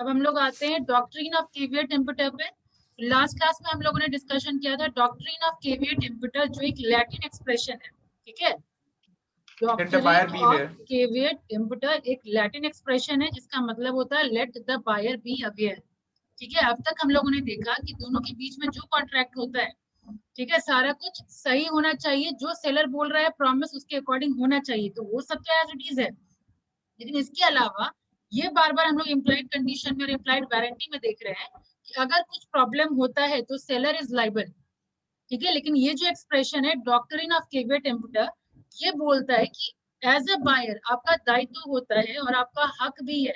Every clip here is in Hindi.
अब हम लोग आते हैं डॉक्ट्रिन ऑफ केविएट इम्पिटर पे। लास्ट क्लास में हम लोगों ने डिस्कशन किया था डॉक्ट्रिन ऑफ केविएट इम्पिटर, जो एक लैटिन एक्सप्रेशन है, ठीक है। Let the buyer doctrine be of aware. Caveat emptor एक लैटिन एक्सप्रेशन है जिसका मतलब होता है let the buyer be aware, ठीक है। अब तक हम लोगों ने देखा कि दोनों के बीच में जो कॉन्ट्रैक्ट होता है, ठीक है, सारा कुछ सही होना चाहिए, जो सेलर बोल रहा है प्रॉमिस उसके अकॉर्डिंग होना चाहिए, तो वो सब तो एज इट इज है। लेकिन इसके अलावा ये बार बार हम लोग इम्प्लाइड कंडीशन में और इम्प्लाइड वारंटी में देख रहे हैं कि अगर कुछ प्रॉब्लम होता है तो सेलर इज लाइबल, ठीक है। लेकिन ये जो एक्सप्रेशन है डॉक्ट्रिन ऑफ केविएट इम्पिटर, ये बोलता है कि एज अ बायर आपका दायित्व होता है और आपका हक भी है,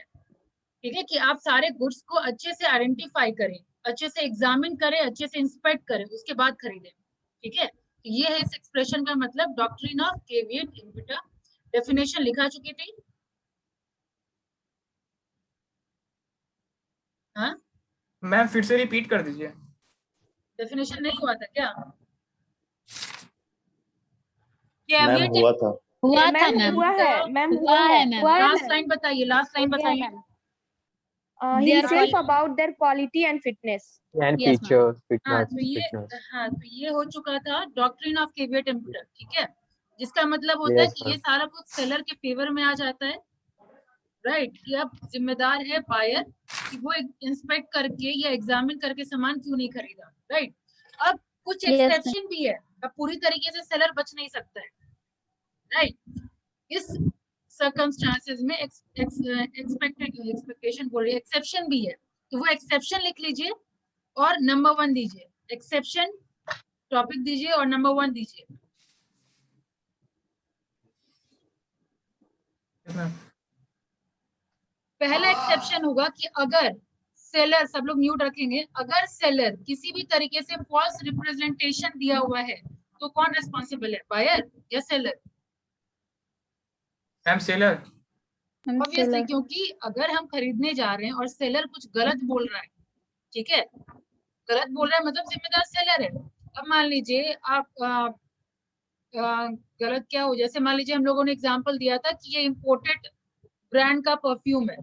ठीक है, कि आप सारे गुड्स को अच्छे से आइडेंटिफाई करें, अच्छे से एग्जामिन करें, अच्छे से इंस्पेक्ट करें, उसके बाद खरीदें, ठीक है। तो ये है इस एक्सप्रेशन का मतलब डॉक्ट्रिन ऑफ केविएट इम्पिटर। डेफिनेशन लिखा चुकी थी, हाँ। मैम फिर से रिपीट कर दीजिए। डेफिनेशन नहीं हुआ था क्या? मैम हुआ था। हुआ था मैम मैम, हुआ है मैम हुआ है मैम। लास्ट लाइन बताइए, लास्ट लाइन बताइए। he Their says quality. about their quality and fitness. And Yes, ma'am. Features हाँ फिटनेस तो ये हो चुका था डॉक्ट्रिन ऑफ केविएट इम्पिटर, ठीक है, जिसका मतलब होता है यस कि ये मैम। सारा कुछ सेलर के फेवर में आ जाता है, राइट, कि अब जिम्मेदार है बायर कि वो इंस्पेक्ट करके या एग्जामिन करके सामान क्यों नहीं खरीदा, राइट। अब कुछ Yes, ma'am. एक्सेप्शन भी है, अब पूरी तरीके से सेलर बच नहीं सकता है, राइट। इस सर्कमस्टांसेस में एक्सपेक्टेशन बोल रही है, एक्सेप्शन भी है, तो वो एक्सेप्शन लिख लीजिए और नंबर 1 दीजिए, एक्सेप्शन टॉपिक दीजिए और नंबर 1 दीजिए। Yes, ma'am. पहला एक्सेप्शन होगा कि अगर सेलर, सब लोग म्यूट रखेंगे, अगर सेलर किसी भी तरीके से फॉल्स रिप्रेजेंटेशन दिया हुआ है तो कौन रिस्पॉन्सिबल है, बायर या सेलर? Ma'am seller. ऑब्वियसली, क्योंकि अगर हम खरीदने जा रहे हैं और सेलर कुछ गलत बोल रहा है, ठीक है, गलत बोल रहा है मतलब जिम्मेदार सेलर है। अब मान लीजिए आप गलत क्या हो, जैसे मान लीजिए हम लोगों ने एग्जांपल दिया था कि ये इंपोर्टेड ब्रांड का परफ्यूम है,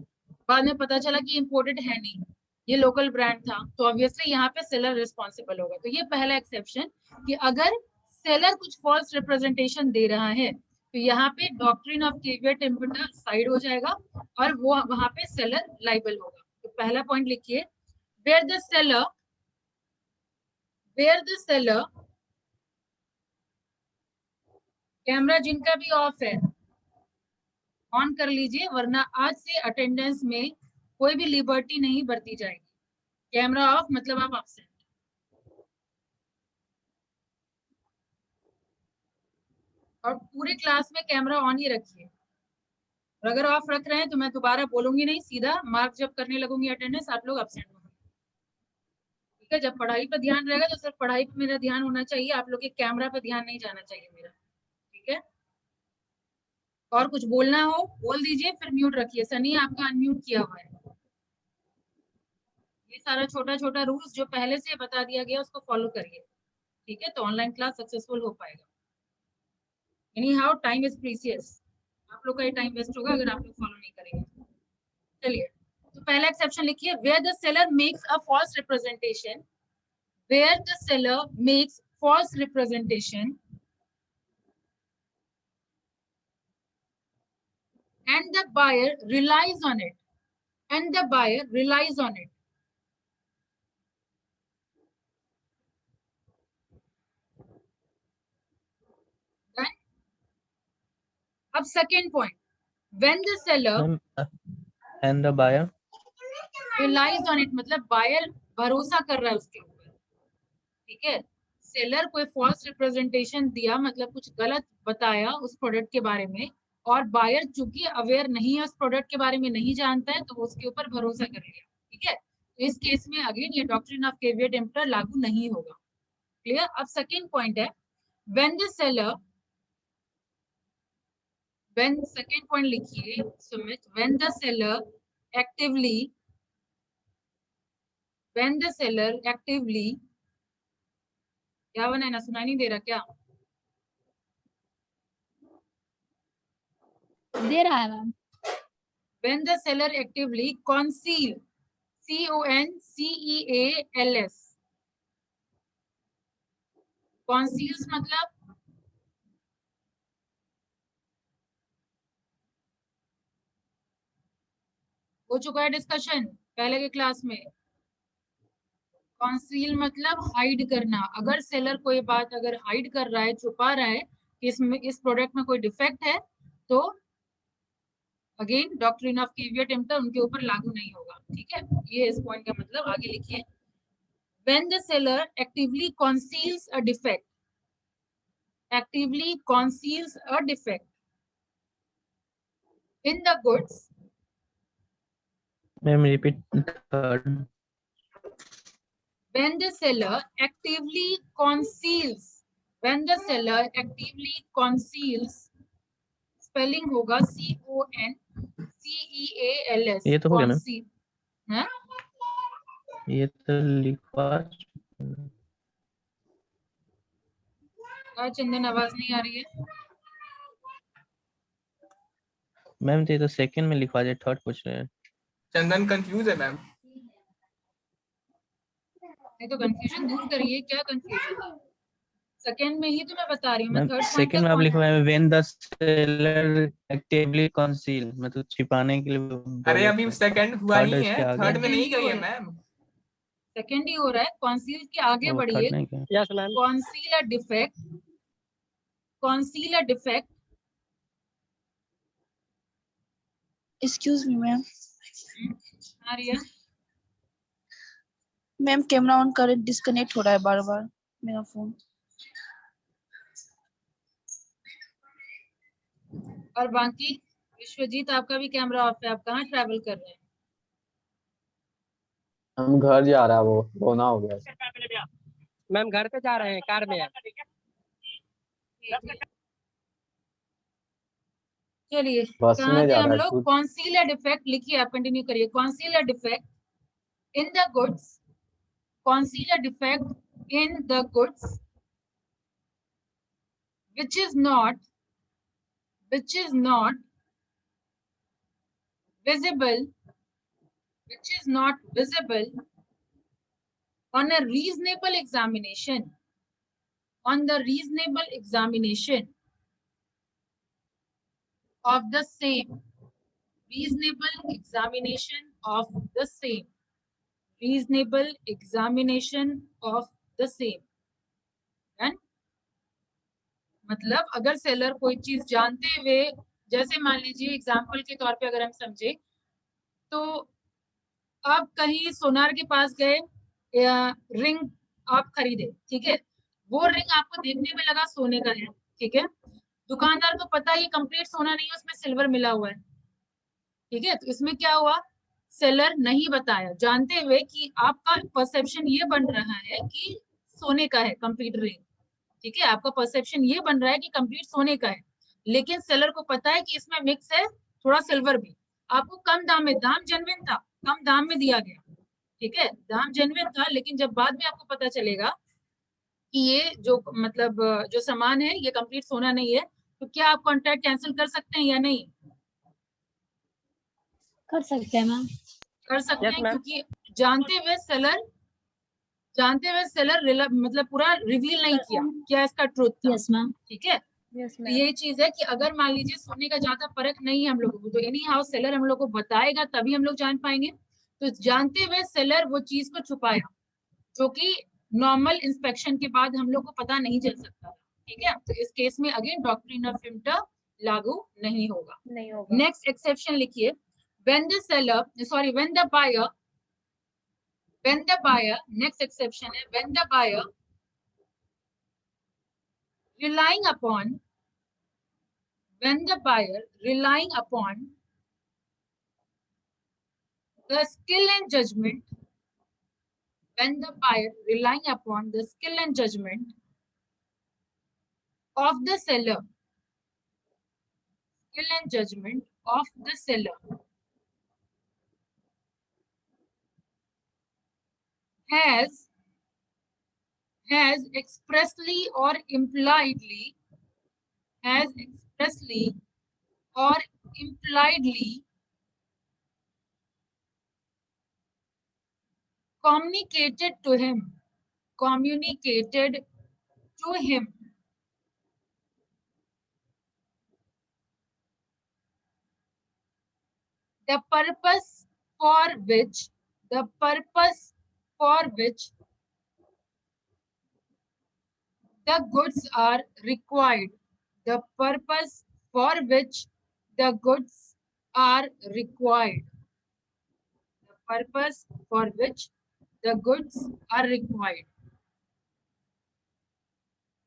बाद में पता चला कि इंपोर्टेड है नहीं, ये लोकल ब्रांड था, तो ऑब्वियसली यहाँ पे सेलर रिस्पॉन्सिबल होगा। तो ये पहला एक्सेप्शन कि अगर सेलर कुछ फॉल्स रिप्रेजेंटेशन दे रहा है तो यहाँ पे डॉक्ट्रिन ऑफ केविएट इम्पिटर साइड हो जाएगा और वो वहां पे सेलर लाइबल होगा। तो पहला पॉइंट लिखिए, वेयर द सेलर, कैमरा जिनका भी ऑफ है ऑन कर लीजिए, वरना आज से अटेंडेंस में कोई भी लिबर्टी नहीं बरती जाएगी। कैमरा ऑफ मतलब आप एब्सेंट। और पूरे क्लास में कैमरा ऑन ही रखिए, और अगर ऑफ रख रहे हैं तो मैं दोबारा बोलूंगी नहीं, सीधा मार्क जब करने लगूंगी अटेंडेंस आप लोग एब्सेंट होंगे, ठीक है। जब पढ़ाई पर ध्यान रहेगा तो सिर्फ पढ़ाई पर मेरा ध्यान होना चाहिए, आप लोग के कैमरा पर ध्यान नहीं जाना चाहिए मेरा, ठीक है। और कुछ बोलना हो बोल दीजिए, फिर म्यूट रखिए। सनी आपका अनम्यूट किया हुआ है। ये सारा छोटा छोटा रूल्स जो पहले से बता दिया गया उसको फॉलो करिए, ठीक है, तो ऑनलाइन क्लास सक्सेसफुल हो पाएगा। Any how time is precious, आप लोग का ही टाइम वेस्ट होगा अगर आप लोग फॉलो नहीं करेंगे। चलिए, तो पहला एक्सेप्शन लिखिए, where the seller makes a false representation, where the seller makes false representation and the buyer relies on it, and the buyer relies on it. Right? अब second point, when the seller and the buyer relies on it मतलब buyer भरोसा कर रहा है उसके ऊपर, ठीक है। सेलर कोई फॉल्स रिप्रेजेंटेशन दिया मतलब कुछ गलत बताया उस प्रोडक्ट के बारे में, और बायर चूंकि अवेयर नहीं है उस प्रोडक्ट के बारे में, नहीं जानता है, तो उसके ऊपर भरोसा कर लिया, ठीक है। तो इस केस में अगेन ये डॉक्ट्रिन ऑफ केविएट इम्पिटर लागू नहीं होगा। क्लियर? अब सेकंड पॉइंट है, when the seller, when second point लिखिए Sumit, when the seller actively, when the seller actively, क्या बना है ना, सुनाई नहीं दे रहा क्या? दे रहा है ma'am. When the seller actively conceal, CONCEALS, conceals मतलब हो चुका है डिस्कशन पहले के क्लास में। कॉन्सील मतलब हाइड करना। अगर सेलर कोई बात अगर हाइड कर रहा है, छुपा रहा है कि इसमें इस प्रोडक्ट में कोई डिफेक्ट है, तो अगेन डॉक्ट्रिन ऑफ कैविएट एम्पटर उनके ऊपर लागू नहीं होगा। ठीक है, ये इस पॉइंट का मतलब। आगे लिखिए, when the seller actively conceals a defect, actively conceals a defect in the goods, ma'am repeat third. when the seller actively conceals, when the seller actively conceals, spelling होगा CONCEALS, ये तो हो गया मैम, conceal, है? ये तो लिखवा। चंदन आवाज नहीं आ रही है। मैम तो ये तो सेकंड में लिखवा दिया, थर्ड पूछ रहे हैं। चंदन कंफ्यूज है मैम। नहीं तो कंफ्यूजन दूर करिए, क्या कंफ्यूजन है? सेकंड में ही तो मैं बता रही हूँ, मैं मैम थर्ड पॉइंट सेकंड का में आप कौन है? लिखवाए when the seller actively conceal, मतलब छिपाने के लिए अरे बोले अभी थे। सेकंड हुआ थर्ड ही इसके है, आगे थर्ड है। में नहीं सेकंड ही गई हो है रहा है, मैम। सेकंड ही हो रहा है। कॉन्सील के आगे वो बढ़िए, थर्ड नहीं क्या? Yes ma'am. Conceal a defect, conceal a defect, excuse me ma'am, आ रही है? मैम कैमरा ऑन कर, डिस्कनेक्ट हो रहा है बार बार मेरा फोन। और बाकी विश्वजीत, आपका भी कैमरा ऑफ है, आप कहाँ ट्रैवल कर रहे हैं? हम घर जा रहा है, वो रोना हो गया। मैम घर पे जा रहे हैं, कार में है। चलिए, बस कहाँ में थे जा हम रहा है लोग? खुद। कॉन्सील अ डिफेक्ट लिखिए, आप कंटिन्यू करिए। Council a defect in the goods, conceal a defect in the goods which is not visible, which is not visible on a reasonable examination, on the reasonable examination of the same, reasonable examination of the same, reasonable examination of the same। Done? मतलब अगर सेलर कोई चीज जानते हुए, जैसे मान लीजिए एग्जाम्पल के तौर पे अगर हम समझे, तो आप कहीं सोनार के पास गए, रिंग आप खरीदे, ठीक है, वो रिंग आपको देखने में लगा सोने का है, ठीक है, दुकानदार को पता है ये कंप्लीट सोना नहीं है, उसमें सिल्वर मिला हुआ है, ठीक है, तो इसमें क्या हुआ, सेलर नहीं बताया, जानते हुए कि आपका परसेप्शन ये बन रहा है कि सोने का है कंप्लीट रिंग, ठीक है, आपका परसेप्शन ये बन रहा है कि कंप्लीट सोने का है, लेकिन सेलर को पता है कि इसमें मिक्स है थोड़ा सिल्वर भी, आपको कम दाम में, दाम जेन्युइन था, कम दाम में दिया गया, ठीक है, दाम जेन्युइन था, लेकिन जब बाद में आपको पता चलेगा कि ये जो मतलब जो सामान है ये कंप्लीट सोना नहीं है, तो क्या आप कॉन्ट्रैक्ट कैंसिल कर सकते हैं या नहीं? कर सकते हैं मैम। कर सकते Yes, हैं, ma'am. क्योंकि जानते हुए सेलर मतलब पूरा रिवील नहीं किया क्या इसका ट्रूथ था। Yes ma'am. ठीक है, Yes, तो ma'am. ये चीज है कि अगर मान लीजिए सोने का ज्यादा फर्क नहीं है हम लोगों को, तो एनी हाउ सेलर हम लोग को बताएगा तभी हम लोग जान पाएंगे। तो जानते हुए सेलर वो चीज को छुपाया, जो कि नॉर्मल इंस्पेक्शन के बाद हम लोग को पता नहीं चल सकता। ठीक है, तो इस केस में अगेन डॉक्ट्रिन ऑफ इम्प्टर लागू नहीं होगा। नहीं होगा। नेक्स्ट एक्सेप्शन लिखिए, when the seller, sorry, when the buyer, next exception है, when the buyer relying upon, when the buyer relying upon the skill and judgment, when the buyer relying upon the skill and judgment of the seller, skill and judgment of the seller, has expressly or impliedly, has expressly or impliedly communicated to him, communicated to him, the purpose for which, the purpose for which the goods are required, the purpose for which the goods are required, the purpose for which the goods are required.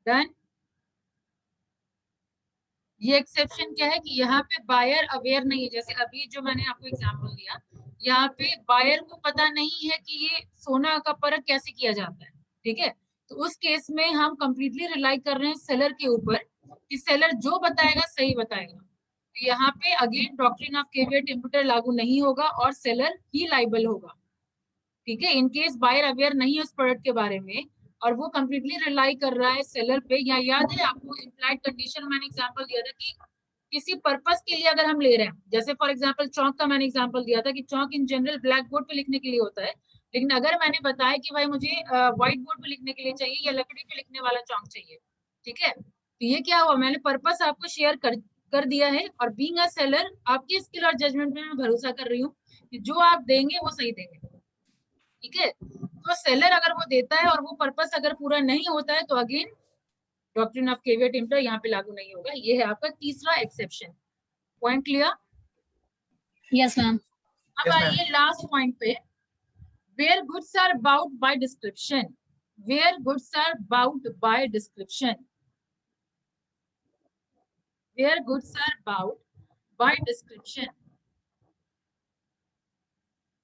Then ये एक्सेप्शन क्या है कि यहाँ पे बायर अवेयर नहीं है, जैसे अभी जो मैंने आपको एग्जांपल दिया, यहाँ पे बायर को पता नहीं है कि ये सोना का परख कैसे किया जाता है, ठीक है। तो उस केस में हम कंप्लीटली रिलाई कर रहे हैं सेलर के ऊपर कि सेलर जो बताएगा सही बताएगा। तो यहाँ पे अगेन डॉक्ट्रिन ऑफ केवियट इम्पिटर लागू नहीं होगा और सेलर ही लाइबल होगा, ठीक है। इनकेस बायर अवेयर नहीं है उस प्रोडक्ट के बारे में और वो कंप्लीटली रिलाई कर रहा है सेलर पे, या याद है आपको इम्प्लाइड कंडीशन मैंने एग्जांपल दिया था कि किसी पर्पस के लिए अगर हम ले रहे हैं, जैसे फॉर एग्जांपल चौक का मैंने एग्जांपल दिया था कि चौक इन जनरल ब्लैक बोर्ड पे लिखने के लिए होता है, लेकिन अगर मैंने बताया कि भाई मुझे व्हाइट बोर्ड पे लिखने के लिए चाहिए या लकड़ी पे लिखने वाला चौक चाहिए, ठीक है, तो ये क्या हुआ, मैंने पर्पस आपको शेयर कर दिया है और बीइंग अ सेलर आपकी स्किल और जजमेंट में मैं भरोसा कर रही हूँ कि जो आप देंगे वो सही देंगे, ठीक है। तो सेलर अगर वो देता है और वो पर्पस अगर पूरा नहीं होता है तो again doctrine of caveat emptor यहाँ पे लागू नहीं होगा। ये है आपका तीसरा exception. Point clear? Yes ma'am. अब आइए लास्ट पॉइंट पे, where goods are bought by description, where goods are bought by description, where goods are bought by description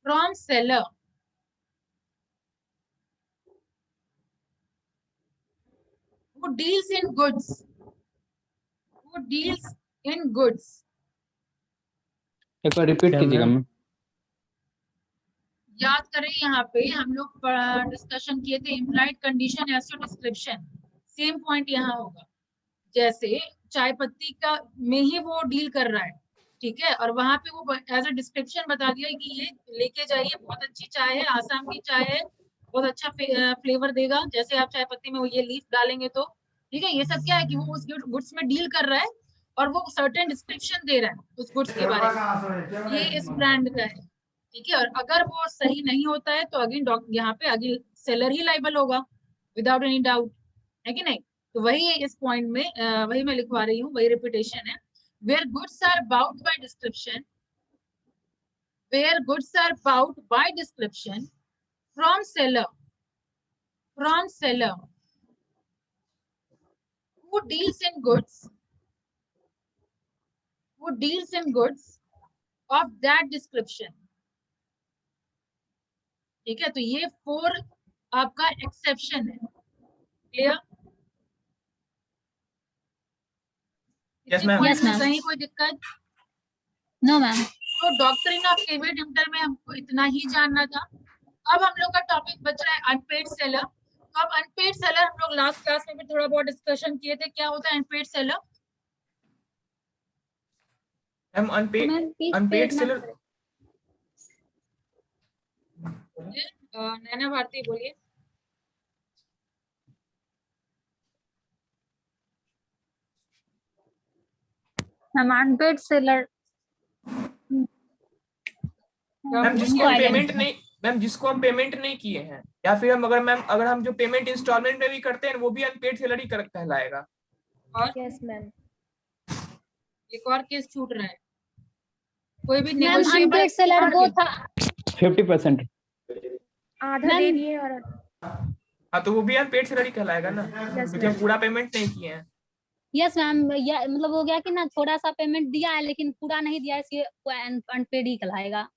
from seller, who deals in goods, who deals in goods, एक बार रिपीट कीजिएगा मैम। याद करें यहाँ पे हम लोग डिस्कशन किए थे implied condition as to description, same point यहाँ होगा। जैसे चाय पत्ती का में ही वो डील कर रहा है, ठीक है, और वहां पे वो एज अ डिस्क्रिप्शन बता दिया कि ये लेके जाइए, बहुत अच्छी चाय है, आसाम की चाय है, बहुत अच्छा फ्लेवर देगा, जैसे आप चाय पत्ती में वो ये लीफ डालेंगे तो, ठीक है। ये सब क्या है कि वो उस गुड्स में डील कर रहा है और वो सर्टेन डिस्क्रिप्शन दे रहा है उस गुड्स के बारे में, ये इस ब्रांड का है, ठीक है। और अगर वो सही नहीं होता है तो अगेन यहाँ पे अगेन सेलर ही लाइबल होगा विदाउट एनी डाउट, है कि नहीं। तो वही है इस पॉइंट में, वही मैं लिखवा रही हूँ, वही रिपीटेशन है। Where goods are bought by description, where goods are bought by description from seller, from seller who deals in goods, who deals in goods of that description, ठीक है। तो ये 4 आपका एक्सेप्शन है, clear? Yes, ma'am. Yes, ma'am. कहीं कोई दिक्कत? No ma'am. तो डॉक्ट्रिन ऑफ केवियट इम्पिटर में हमको इतना ही जानना था। अब हम लोग का टॉपिक बच रहा है अनपेड सेलर। तो अब अनपेड सेलर हम लोग लास्ट क्लास में भी थोड़ा बहुत डिस्कशन किए थे, क्या होता है unpaid seller? Ma'am unpaid seller, Naina Bharti बोलिए। मैम अनपेड सेलर मैम जिसको हम पेमेंट नहीं, मैम जिसको हम पेमेंट नहीं किए हैं, या फिर हम अगर हम जो पेमेंट इंस्टॉलमेंट में भी करते हैं वो भी अनपेड सेलर ही कहलाएगा। और यस मैम। एक और केस छूट रहा है, कोई भी मैम नेगोशिएबल अनपेड सेलर वो था 50%। आधा दे दिए और हाँ तो वो भी अनपेड सेलर ही कहलाएगा ना, क्योंकि हम पूरा पेमेंट नहीं किए हैं। यस मैम, मतलब हो गया कि ना थोड़ा सा पेमेंट दिया है लेकिन पूरा नहीं दिया है, इसलिए अनपेड ही कहलाएगा।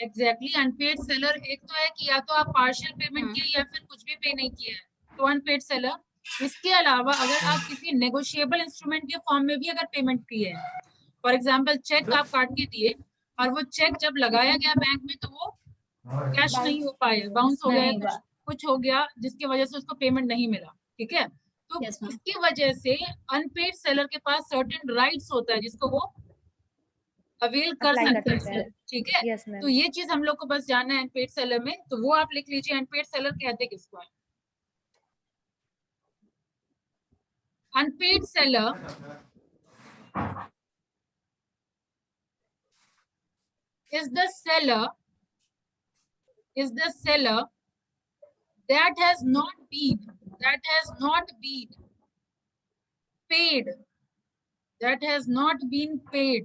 एग्जैक्टली अनपेड सेलर एक तो है कि या तो आप पार्शियल पेमेंट किए या फिर कुछ भी पे नहीं किया है तो अनपेड सेलर। इसके अलावा अगर आप किसी नेगोशिएबल इंस्ट्रूमेंट के फॉर्म में भी अगर पेमेंट किए हैं, फॉर एग्जांपल चेक आप काट के दिए और वो चेक जब लगाया गया बैंक में तो वो कैश नहीं हो पाया, बाउंस हो गया, कुछ हो गया जिसकी वजह से उसको पेमेंट नहीं मिला, ठीक है। तो इसकी वजह से अनपेड सेलर के पास सर्टेन राइट्स होता है जिसको वो अवेल कर Apply कर सकते हैं सकते हैं। सर, ठीक है। Yes ma'am. तो ये चीज हम लोग को बस जानना है अनपेड सेलर में, तो वो आप लिख लीजिए। अनपेड सेलर कहते किसको है? Unpaid seller is the seller that has not been paid,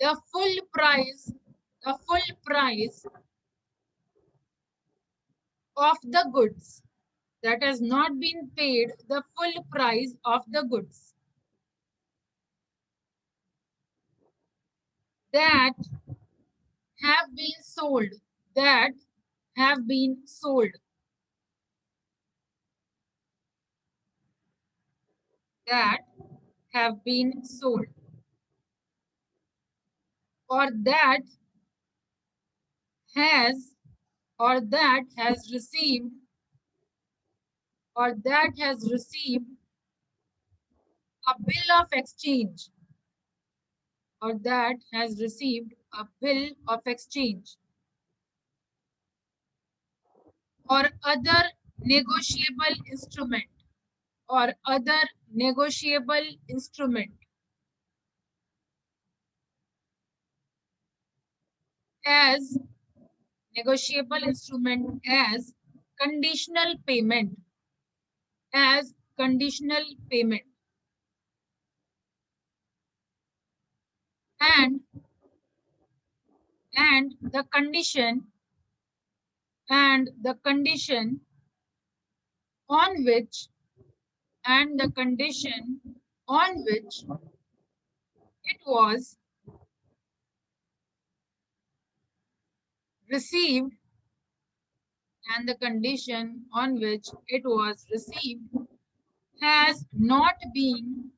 the full price of the goods, that has not been paid the full price of the goods that have been sold, that have been sold, that have been sold, or that has received, or that has received a bill of exchange, or that has received a bill of exchange, or other negotiable instrument, or other negotiable instrument, as negotiable instrument, as conditional payment, as conditional payment, and the condition on which it was received, and the condition on which it was received has not been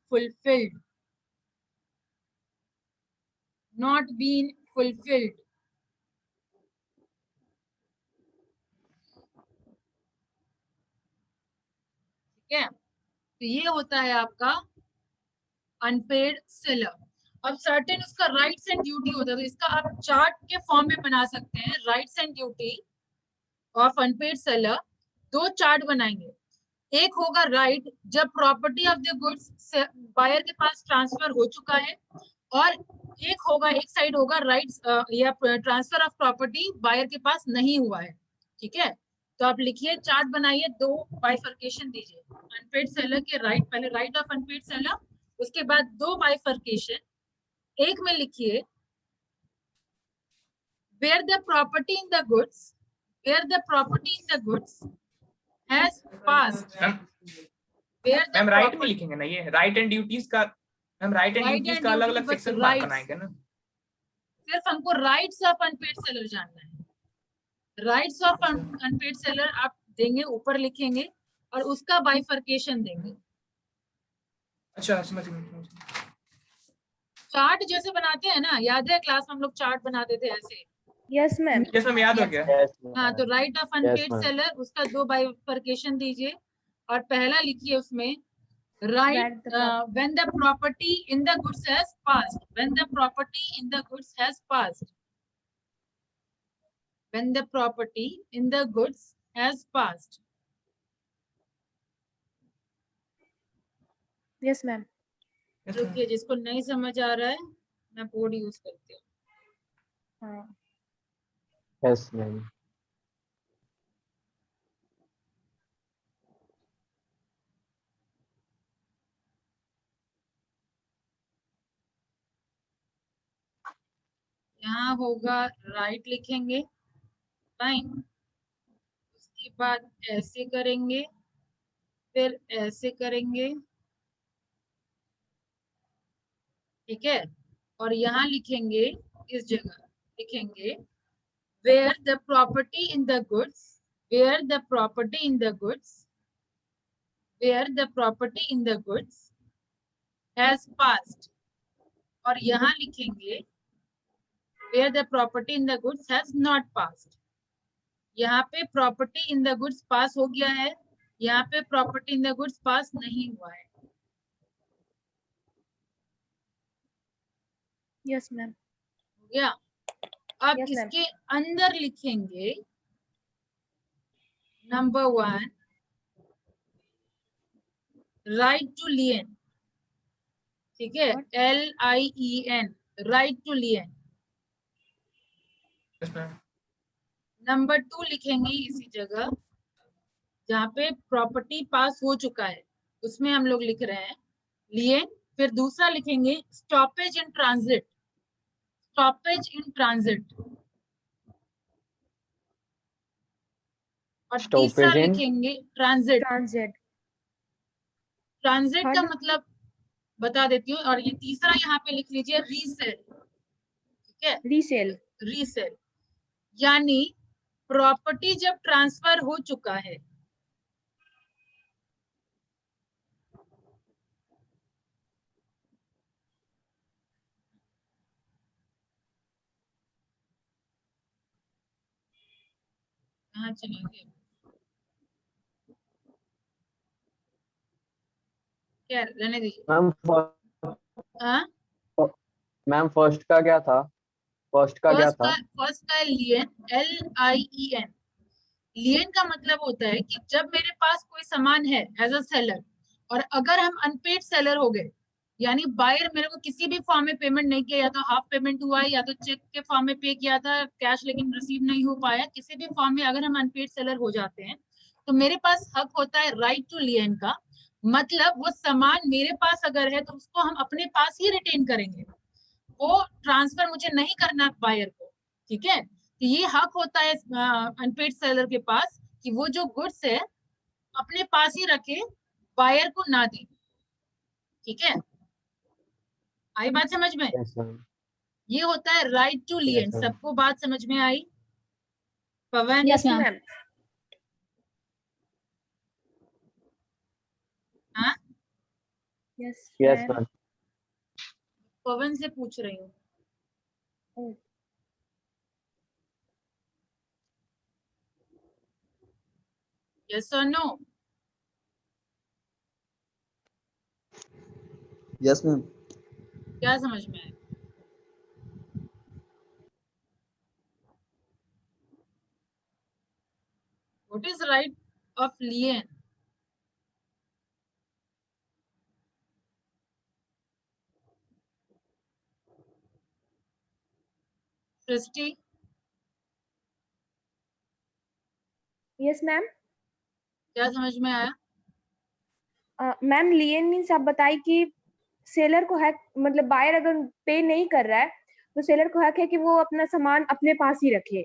fulfilled, not been fulfilled. ठीक है, तो ये होता है आपका अनपेड सेलर। अब सर्टेन उसका राइट्स एंड ड्यूटी होता है, तो इसका आप चार्ट के फॉर्म में बना सकते हैं। Rights and duty of unpaid seller, दो चार्ट बनाएंगे। एक होगा राइट जब property of the goods buyer के पास ट्रांसफर हो चुका है, और एक साइड होगा राइट्स या ट्रांसफर ऑफ प्रॉपर्टी बायर के पास नहीं हुआ है। ठीक है, तो आप लिखिए, चार्ट बनाइए, दो बाइफर्केशन दीजिए अनपेड सेलर के। राइट, पहले राइट ऑफ अनपेड सेलर, उसके बाद दो बाइफर्केशन। एक में लिखिए where the property in the goods has passed, ma'am right में लिखेंगे ना, ये राइट एंड ड्यूटीज का, मैम राइट एंड ड्यूटीज का अलग अलग सेक्शन बनाएंगे ना। सिर्फ हमको राइट्स ऑफ अनपेड सेलर जानना है। राइट्स ऑफ अनपेड सेलर आप देंगे, ऊपर लिखेंगे, और उसका बाइफर्केशन देंगे। अच्छा, समझ गए। चार्ट जैसे बनाते हैं ना, याद है क्लास में हम लोग चार्ट बनाते थे ऐसे? Yes ma'am. यस मैम, याद हो गया। हाँ, तो राइट ऑफ अनपेड सेलर, उसका दो बाइफर्केशन दीजिए, और पहला लिखिए उसमें right when the property in the goods has passed, when the property in the goods has passed, when the property in the goods has passed। Yes ma'am. रुकिए, जिसको नहीं समझ आ रहा है मैं बोर्ड यूज करती हूँ। हाँ। Yes ma'am. यहाँ होगा राइट लिखेंगे, फाइन, उसके बाद ऐसे करेंगे, फिर ऐसे करेंगे, ठीक है, और यहाँ लिखेंगे, इस जगह लिखेंगे where the property in the goods, where the property in the goods, where the property in the goods has passed, और यहाँ लिखेंगे where the property in the goods has not passed। यहाँ पे प्रॉपर्टी इन द गुड्स पास हो गया है, यहाँ पे प्रॉपर्टी इन द गुड्स पास नहीं हुआ है। Yes ma'am. हो गया। अब Yes, ma'am. इसके अंदर लिखेंगे नंबर 1 राइट टू लियन, ठीक है, LIEN, right to lien. Yes ma'am. Number 2 लिखेंगे इसी जगह जहाँ पे प्रॉपर्टी पास हो चुका है, उसमें हम लोग लिख रहे हैं लियन। फिर दूसरा लिखेंगे stoppage in transit, stoppage in transit. और तीसरा Stoppage in लिखेंगे ट्रांजिट। ट्रांजिट। ट्रांजिट का Third? मतलब बता देती हूँ। और ये तीसरा यहाँ पे लिख लीजिए रीसेल, ठीक है, रीसेल। रीसेल यानी प्रॉपर्टी जब ट्रांसफर हो चुका है, कहाँ चले गए, क्या रहने दीजिए। मैम हाँ, मैम फर्स्ट का क्या था? फर्स्ट का क्या था? फर्स्ट का लियन, LIEN। लियन का मतलब होता है कि जब मेरे पास कोई सामान है एज अ सेलर, और अगर हम अनपेड सेलर हो गए, यानी बायर मेरे को किसी भी फॉर्म में पेमेंट नहीं किया, या तो हाफ पेमेंट हुआ है या तो चेक के फॉर्म में पे किया था, कैश लेकिन रिसीव नहीं हो पाया, किसी भी फॉर्म में अगर हम अनपेड सेलर हो जाते हैं तो मेरे पास हक होता है राइट टू लियन का। मतलब वो सामान मेरे पास अगर है तो उसको हम अपने पास ही रिटेन करेंगे, वो ट्रांसफर मुझे नहीं करना बायर को, ठीक है। तो ये हक होता है अनपेड सेलर के पास कि वो जो गुड्स है अपने पास ही रखे, बायर को ना दे, ठीक है। आई बात समझ में? Yes ma'am. ये होता है राइट टू लियन। ma'am. सबको बात समझ में आई? पवन? Yes ma'am. मैम। हाँ, यस यस मैम। पवन से पूछ रही हूँ। यस और नो? Yes ma'am. क्या समझ में आया? What is right of लियन? Srishti? Yes ma'am. क्या समझ में आया? मैम लियन मीन्स आप बताइए कि सेलर को हक, मतलब बायर अगर पे नहीं कर रहा है तो सेलर को हक है कि वो अपना सामान अपने पास ही रखे।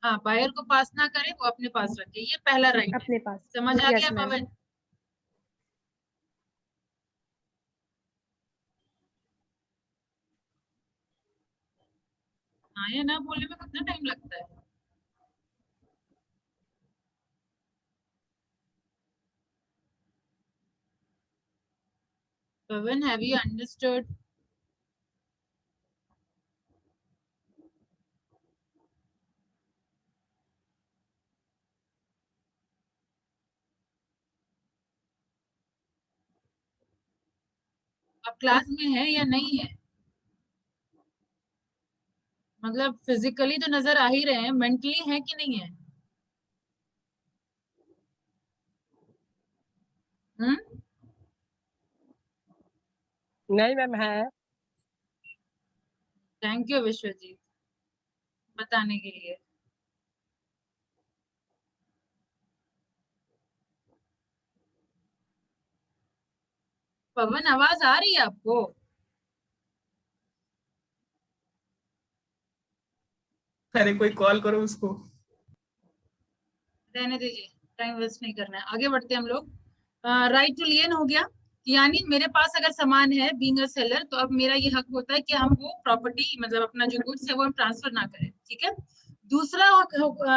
हाँ, बायर को पास ना करे, वो अपने पास रखे, ये पहला राइट है। अपने पास। समझ आ Yes, गया ma'am. पवन? हाँ या ना बोलने में कितना टाइम लगता है? Pavan, have you understood? अब क्लास में है या नहीं है? मतलब फिजिकली तो नजर आ ही रहे हैं, मेंटली है कि नहीं है? नहीं मैम है। थैंक यू विश्वजीत बताने के लिए। पवन, आवाज आ रही है आपको? अरे कोई कॉल करो उसको। रहने दीजिए, टाइम वेस्ट नहीं करना है, आगे बढ़ते हैं हम लोग। राइट टू लियन हो गया, यानी मेरे पास अगर सामान है बीइंग अ सेलर, तो अब मेरा ये हक होता है कि हम वो प्रॉपर्टी, मतलब अपना जो गुड्स है वो हम ट्रांसफर ना करें, ठीक है। दूसरा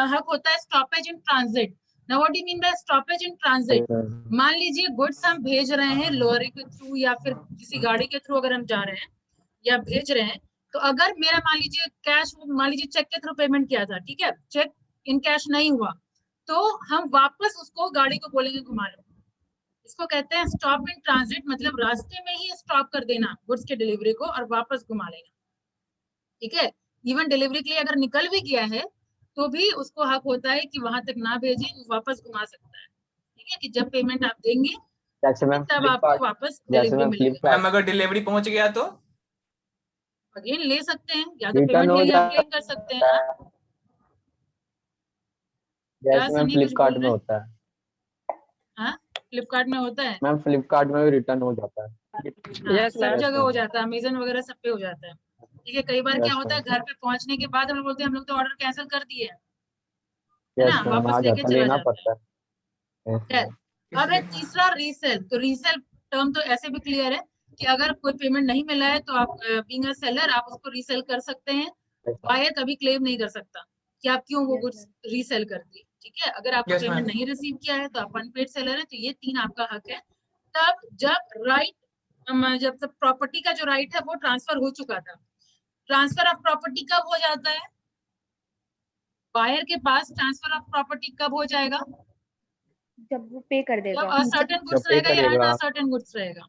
हक होता है stoppage in transit. Now what do you mean by stoppage in transit? मान लीजिए गुड्स हम भेज रहे हैं लॉरी के थ्रू या फिर किसी गाड़ी के थ्रू, अगर हम जा रहे हैं या भेज रहे हैं, तो अगर मेरा मान लीजिए कैश, मान लीजिए चेक के थ्रू पेमेंट किया था, ठीक है, चेक इन कैश नहीं हुआ, तो हम वापस उसको गाड़ी को बोलेंगे घुमा लो, इसको कहते हैं स्टॉप इन ट्रांजिट, मतलब रास्ते में ही स्टॉप कर देना गुड्स के डिलीवरी को और वापस घुमा लेना। ठीक है, इवन डिलीवरी के लिए अगर निकल भी गया है तो भी उसको हक होता है कि वहां तक ना भेजे, वो वापस घुमा सकता है। ठीक है, कि जब पेमेंट आप देंगे जैसे मैम तब आपको वापस डिलीवरी मिलेगा। फ्लिपकार्ट मैम अगर डिलीवरी पहुंच गया तो अगेन ले सकते हैं, या तो रिटर्न पेमेंट हो ले लिया जाता क्लेम कर सकते हैं आप। है, क्या जैसे मैम सनी कुछ फ्लिपकार्ट बोल में रहे हैं? होता है। हाँ, फ्लिपकार्ट में होता है। मैम फ्लिपकार्ट में भी रिटर्न हो जाता है। हाँ, Yes, सब ma'am. जगह हो जाता है, अमेजन वगैरह सब पे हो जाता है। ठीक है, कई बार क्या Yes, होता है ma'am. घर पे पहुंचने के बाद हम लोग बोलते हैं हम लोग तो ऑर्डर कैंसिल कर दिए है यस ना, मैम, वापस आ लेके जाता, चला लेना जाता पड़ता है। Yes, है। ma'am. अब है तीसरा रीसेल। तो रीसेल टर्म तो ऐसे भी क्लियर है कि अगर कोई पेमेंट नहीं मिला है तो आप बीइंग अ सेलर आप उसको रीसेल कर सकते हैं। Yes, ma'am. बायर कभी क्लेम नहीं कर सकता कि आप क्यों वो गुड्स रीसेल कर दिए। ठीक है, अगर आपको Yes, पेमेंट ma'am. नहीं रिसीव किया है तो आप अनपेड सेलर है, तो ये 3 आपका हक है। तब जब तक प्रॉपर्टी का जो राइट है वो ट्रांसफर हो चुका था। ट्रांसफर ऑफ प्रॉपर्टी कब हो जाता है? बायर के पास ट्रांसफर ऑफ प्रॉपर्टी कब हो जाएगा? जब वो पे कर जब देगा। असर्टेन गुड्स जब पे रहेगा या करेगा। अनअसर्टेन गुड्स रहेगा।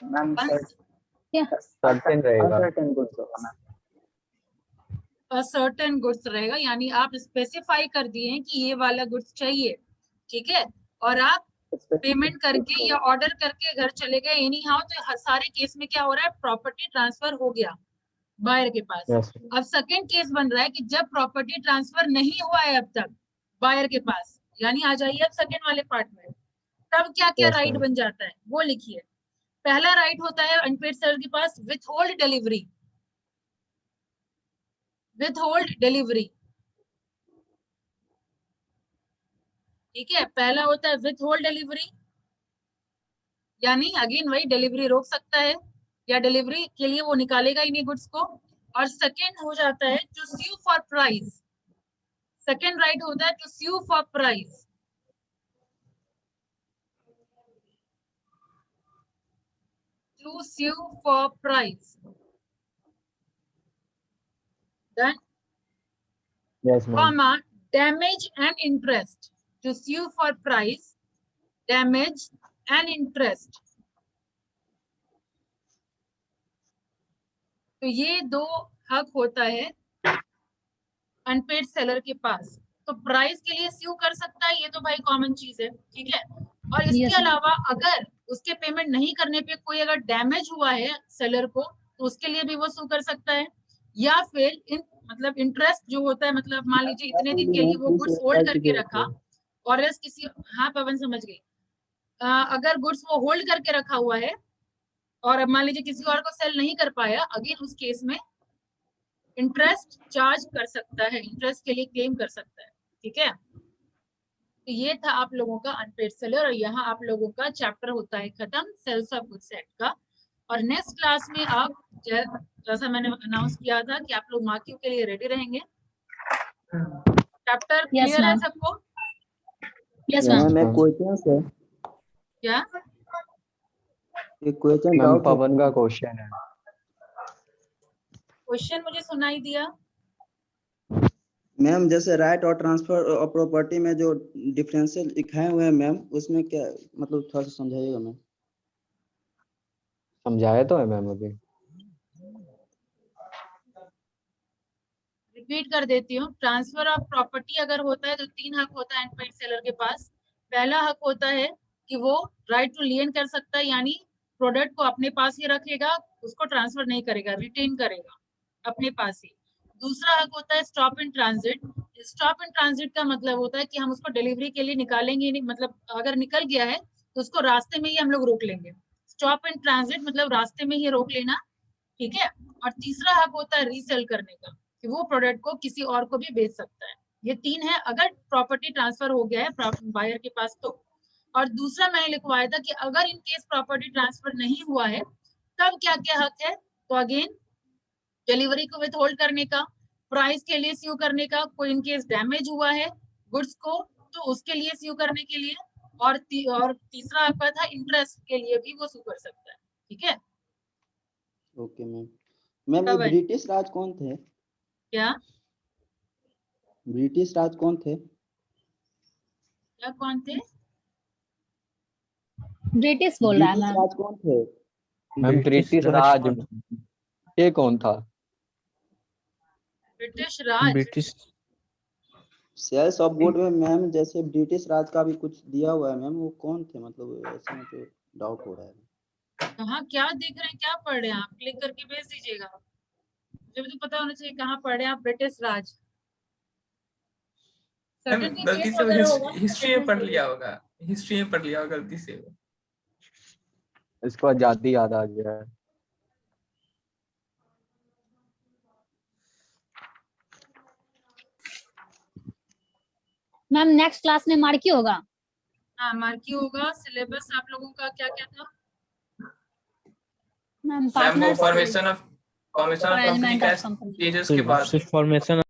मैम सर्टेन रहेगा। असर्टेन गुड्स रहेगा, यानी आप स्पेसिफाई कर दिए हैं कि ये वाला गुड्स चाहिए। ठीक है, और आप पेमेंट करके या ऑर्डर करके घर चले गए एनी हाउ, तो सारे केस में क्या हो रहा है, प्रॉपर्टी ट्रांसफर हो गया बायर के पास। Yes. अब सेकंड केस बन रहा है कि जब प्रॉपर्टी ट्रांसफर नहीं हुआ है अब तक बायर के पास, यानी आ जाइए अब सेकंड वाले पार्ट में, तब क्या क्या Yes, राइट ma'am. बन जाता है वो लिखिए। पहला राइट होता है अनपेड सेलर के पास withhold delivery. Withhold delivery, ठीक है, पहला होता है विथ होल्ड डिलीवरी, यानी अगेन वही डिलीवरी रोक सकता है या डिलीवरी के लिए वो निकालेगा ही नहीं गुड्स को। और सेकंड हो जाता है to sue for price. Second right होता है to sue for price. To sue for price, then Yes, ma'am. comma damage and interest. To sue for price, damage and interest. तो ये 2 हक होता है अनपेड सेलर के पास। तो प्राइस के लिए स्यू कर सकता है, ये तो भाई कॉमन चीज है। ठीक है, और इसके Yes, ma'am. अलावा अगर उसके पेमेंट नहीं करने पे कोई अगर डैमेज हुआ है सेलर को तो उसके लिए भी वो सू कर सकता है। या फिर मतलब इंटरेस्ट जो होता है, मतलब मान लीजिए इतने दिन के लिए वो गुड्स होल्ड करके रखा और किसी, हाँ पवन समझ गई, अगर गुड्स वो होल्ड करके रखा हुआ है और अब मान लीजिए किसी और को सेल नहीं कर पाया, अगेन उस केस में इंटरेस्ट चार्ज कर सकता है, इंटरेस्ट के लिए क्लेम कर सकता है। ठीक है, तो ये था आप लोगों का अनपेड सेलर, और यहाँ आप लोगों का चैप्टर होता है खत्म सेल्स ऑफ गुड्स एक्ट का। और नेक्स्ट क्लास में आप जैसा मैंने अनाउंस किया था कि आप लोग मार्किंग के लिए रेडी रहेंगे। चैप्टर Yes, क्लियर है ma'am. सबको? Yes, ma'am. Yes, ma'am. क्या मैम पवन का क्वेश्चन है। क्वेश्चन मुझे सुनाई दिया? मैम जैसे राइट और ट्रांसफर और प्रॉपर्टी में जो डिफरेंशियल दिखाए हुए हैं मैम, उसमें क्या मतलब थोड़ा सा समझाइएगा मैम। समझाया तो है मैम अभी। रिपीट कर देती हूँ, ट्रांसफर ऑफ प्रॉपर्टी अगर होता है तो 3 हक होता है अनपेड सेलर के पास। पहला हक होता है कि वो राइट टू लियन कर सकता है, यानी प्रोडक्ट को अपने पास ही रखेगा, उसको ट्रांसफर नहीं करेगा, रिटेन करेगा अपने पास ही। दूसरा हक होता है stop in transit. Stop in transit का मतलब होता है कि हम उसको डिलीवरी के लिए निकालेंगे नहीं, मतलब अगर निकल गया है तो उसको रास्ते में ही हम लोग रोक लेंगे। स्टॉप इन ट्रांजिट मतलब रास्ते में ही रोक लेना। ठीक है, और तीसरा हक होता है रीसेल करने का, कि वो प्रोडक्ट को किसी और को भी बेच सकता है। ये 3 है अगर प्रॉपर्टी ट्रांसफर हो गया है बायर के पास तो। और दूसरा मैंने लिखवाया था कि अगर इन केस प्रॉपर्टी ट्रांसफर नहीं हुआ है तब क्या क्या हक है, तो अगेन डिलीवरी को विथहोल्ड करने का, प्राइस के लिए स्यू करने का, कोई इन केस डैमेज हुआ है गुड्स को तो उसके लिए स्यू करने के लिए, और तीसरा आपका था इंटरेस्ट के लिए भी वो स्यू कर सकता है। ठीक है, ओके मैम। मैम ये तब है। ब्रिटिश राज कौन थे? क्या ब्रिटिश राज कौन थे? क्या कौन थे? ब्रिटिश बोल रहा है ब्रिटिश मैम। राज कौन थे? मैम ब्रिटिश राज ये कौन था? British Raj. British sales of good में मैम जैसे ब्रिटिश राज का भी कुछ दिया हुआ है मैम, वो कौन थे? मतलब ऐसे मुझे डाउट हो रहा है। कहाँ क्या देख रहे हैं, क्या पढ़ रहे हैं आप? क्लिक करके भेज दीजिएगा, मुझे भी तो पता होना चाहिए कहाँ पढ़ रहे हैं आप। ब्रिटिश राज मैम सर्टेन गलती डेट से वगैरह होगा। हिस्ट्री में पढ़ लिया होगा, हिस्ट्री में पढ़ लिया होगा गलती से। इसको आजादी याद आ गया है। मैम नेक्स्ट क्लास में मार्की होगा। हाँ मार्की होगा। सिलेबस आप लोगों का क्या क्या था? मैम मैम वो partner formation of company element का ऑफ कंपनी। स्टेजेस के बाद सिर्फ फॉर्मेशन